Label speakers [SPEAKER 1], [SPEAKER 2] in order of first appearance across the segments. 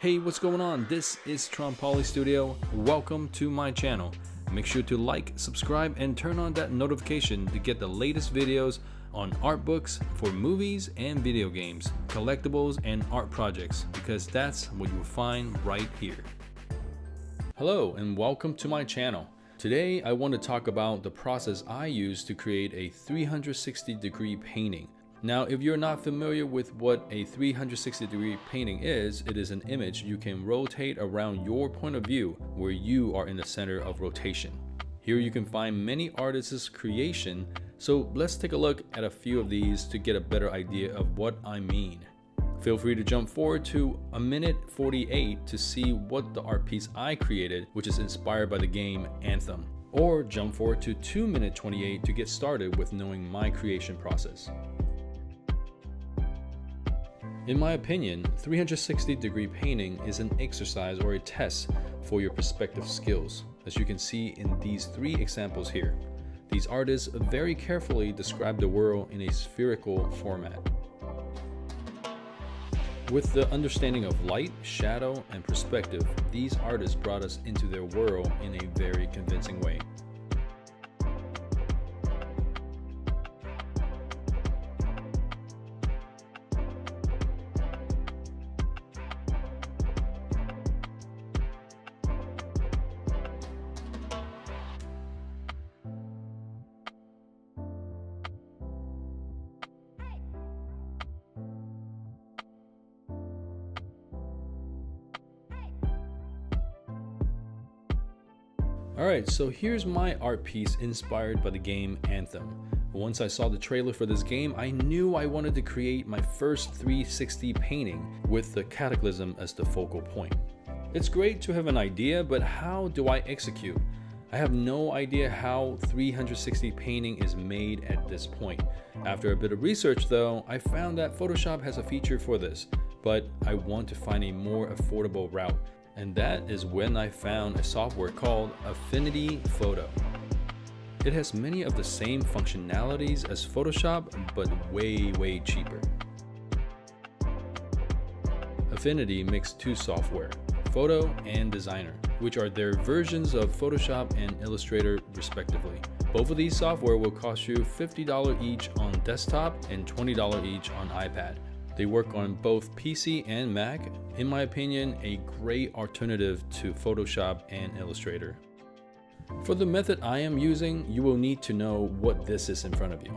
[SPEAKER 1] Hey, what's going on? This is Poly Studio. Welcome to my channel. Make sure to like, subscribe, and turn on that notification to get the latest videos on art books for movies and video games, collectibles, and art projects, because that's what you'll find right here. Hello, and welcome to my channel. Today, I want to talk about the process I use to create a 360-degree painting. Now, if you're not familiar with what a 360-degree painting is, it is an image you can rotate around your point of view where you are in the center of rotation. Here you can find many artists' creation, so let's take a look at a few of these to get a better idea of what I mean. Feel free to jump forward to 1:48 to see what the art piece I created, which is inspired by the game Anthem. Or jump forward to 2:28 to get started with knowing my creation process. In my opinion, 360-degree painting is an exercise or a test for your perspective skills, as you can see in these three examples here. These artists very carefully describe the world in a spherical format. With the understanding of light, shadow, and perspective, these artists brought us into their world in a very convincing way. Alright, so here's my art piece inspired by the game Anthem. Once I saw the trailer for this game, I knew I wanted to create my first 360 painting with the Cataclysm as the focal point. It's great to have an idea, but how do I execute? I have no idea how 360 painting is made at this point. After a bit of research though, I found that Photoshop has a feature for this, but I want to find a more affordable route. And that is when I found a software called Affinity Photo. It has many of the same functionalities as Photoshop, but way cheaper. Affinity makes two software, Photo and Designer, which are their versions of Photoshop and Illustrator respectively. Both of these software will cost you $50 each on desktop and $20 each on iPad. They work on both PC and Mac. In my opinion, a great alternative to Photoshop and Illustrator. For the method I am using, you will need to know what this is in front of you.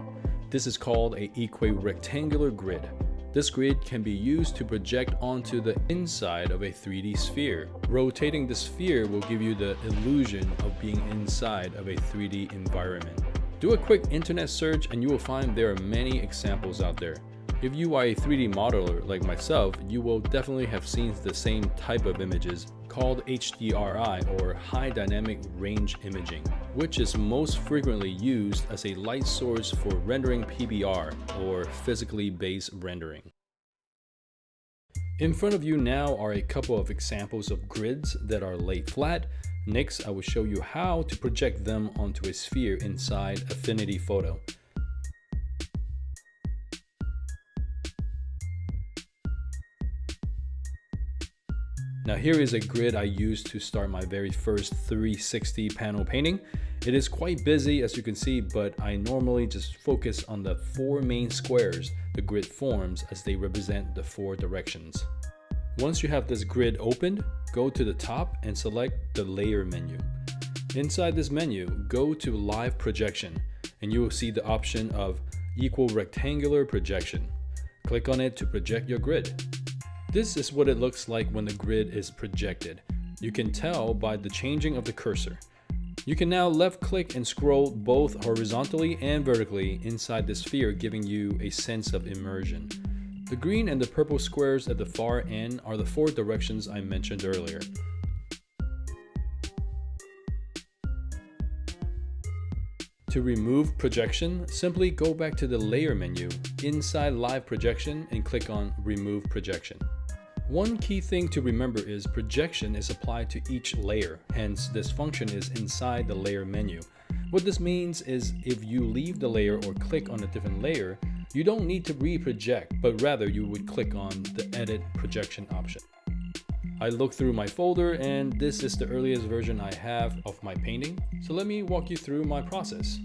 [SPEAKER 1] This is called an equirectangular grid. This grid can be used to project onto the inside of a 3D sphere. Rotating the sphere will give you the illusion of being inside of a 3D environment. Do a quick internet search and you will find there are many examples out there. If you are a 3D modeler like myself, you will definitely have seen the same type of images called HDRI, or High Dynamic Range Imaging, which is most frequently used as a light source for rendering PBR, or physically based rendering. In front of you now are a couple of examples of grids that are laid flat. Next, I will show you how to project them onto a sphere inside Affinity Photo. Now here is a grid I used to start my very first 360 panel painting. It is quite busy as you can see, but I normally just focus on the four main squares the grid forms as they represent the four directions. Once you have this grid opened, go to the top and select the layer menu. Inside this menu, go to live projection and you will see the option of equal rectangular projection. Click on it to project your grid. This is what it looks like when the grid is projected. You can tell by the changing of the cursor. You can now left click and scroll both horizontally and vertically inside the sphere, giving you a sense of immersion. The green and the purple squares at the far end are the four directions I mentioned earlier. To remove projection, simply go back to the layer menu inside live projection and click on remove projection. One key thing to remember is projection is applied to each layer, hence this function is inside the layer menu. What this means is if you leave the layer or click on a different layer, you don't need to re-project, but rather you would click on the edit projection option. I looked through my folder and this is the earliest version I have of my painting. So let me walk you through my process.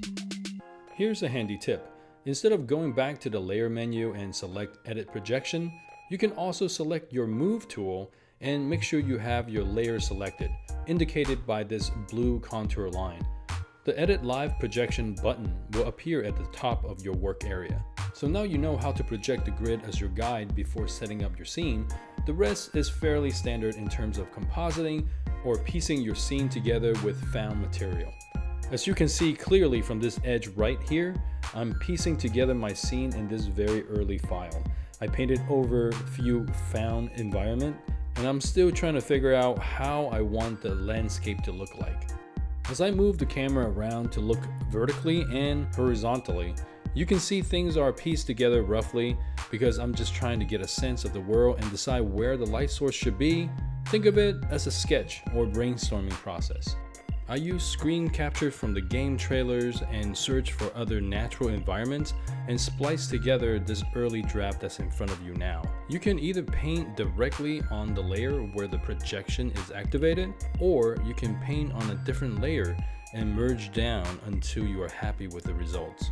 [SPEAKER 1] Here's a handy tip. Instead of going back to the layer menu and select edit projection, you can also select your move tool and make sure you have your layer selected, indicated by this blue contour line. The edit live projection button will appear at the top of your work area. So now you know how to project the grid as your guide before setting up your scene. The rest is fairly standard in terms of compositing or piecing your scene together with found material. As you can see clearly from this edge right here, I'm piecing together my scene in this very early file. I painted over a few found environment, and I'm still trying to figure out how I want the landscape to look like. As I move the camera around to look vertically and horizontally, you can see things are pieced together roughly because I'm just trying to get a sense of the world and decide where the light source should be. Think of it as a sketch or brainstorming process. I use screen capture from the game trailers and search for other natural environments and splice together this early draft that's in front of you now. You can either paint directly on the layer where the projection is activated, or you can paint on a different layer and merge down until you are happy with the results.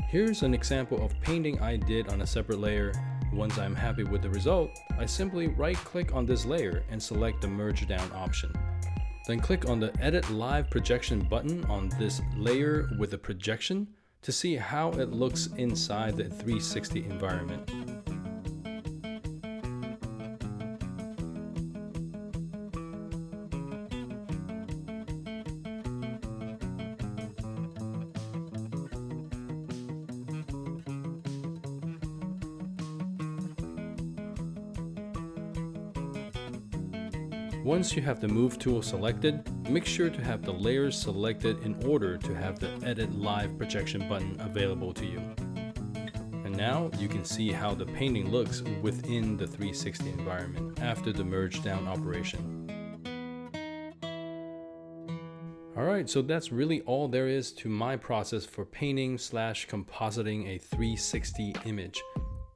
[SPEAKER 1] Here's an example of painting I did on a separate layer. Once I'm happy with the result, I simply right-click on this layer and select the merge down option. Then click on the Edit Live Projection button on this layer with the projection to see how it looks inside the 360 environment. Once you have the Move tool selected, make sure to have the layers selected in order to have the Edit Live Projection button available to you. And now you can see how the painting looks within the 360 environment after the merge down operation. Alright, so that's really all there is to my process for painting / compositing a 360 image.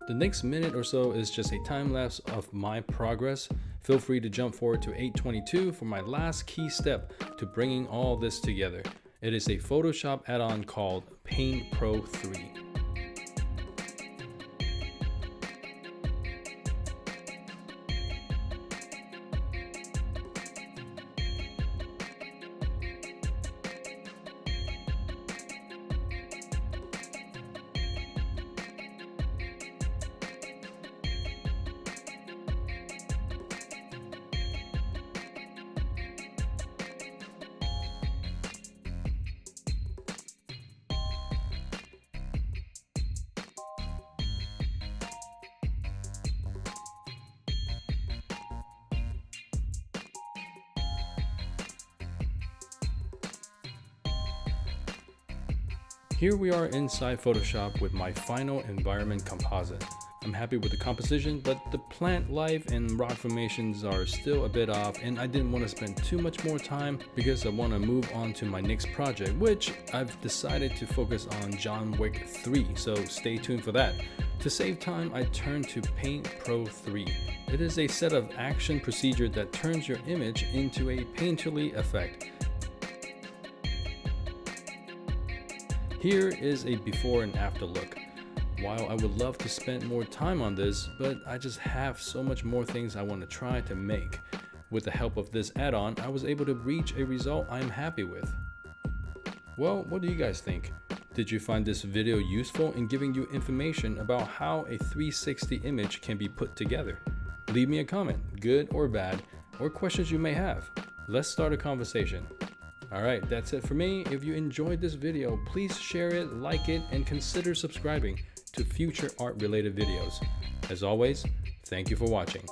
[SPEAKER 1] The next minute or so is just a time lapse of my progress. Feel free to jump forward to 8:22 for my last key step to bringing all this together. It is a Photoshop add-on called Paint Pro 3. Here we are inside Photoshop with my final environment composite. I'm happy with the composition, but the plant life and rock formations are still a bit off, and I didn't want to spend too much more time because I want to move on to my next project, which I've decided to focus on John Wick 3, so stay tuned for that. To save time, I turned to Paint Pro 3. It is a set of action procedure that turns your image into a painterly effect. Here is a before and after look. While I would love to spend more time on this, but I just have so much more things I want to try to make. With the help of this add-on, I was able to reach a result I'm happy with. Well, what do you guys think? Did you find this video useful in giving you information about how a 360 image can be put together? Leave me a comment, good or bad, or questions you may have. Let's start a conversation. Alright, that's it for me. If you enjoyed this video, please share it, like it, and consider subscribing to future art-related videos. As always, thank you for watching.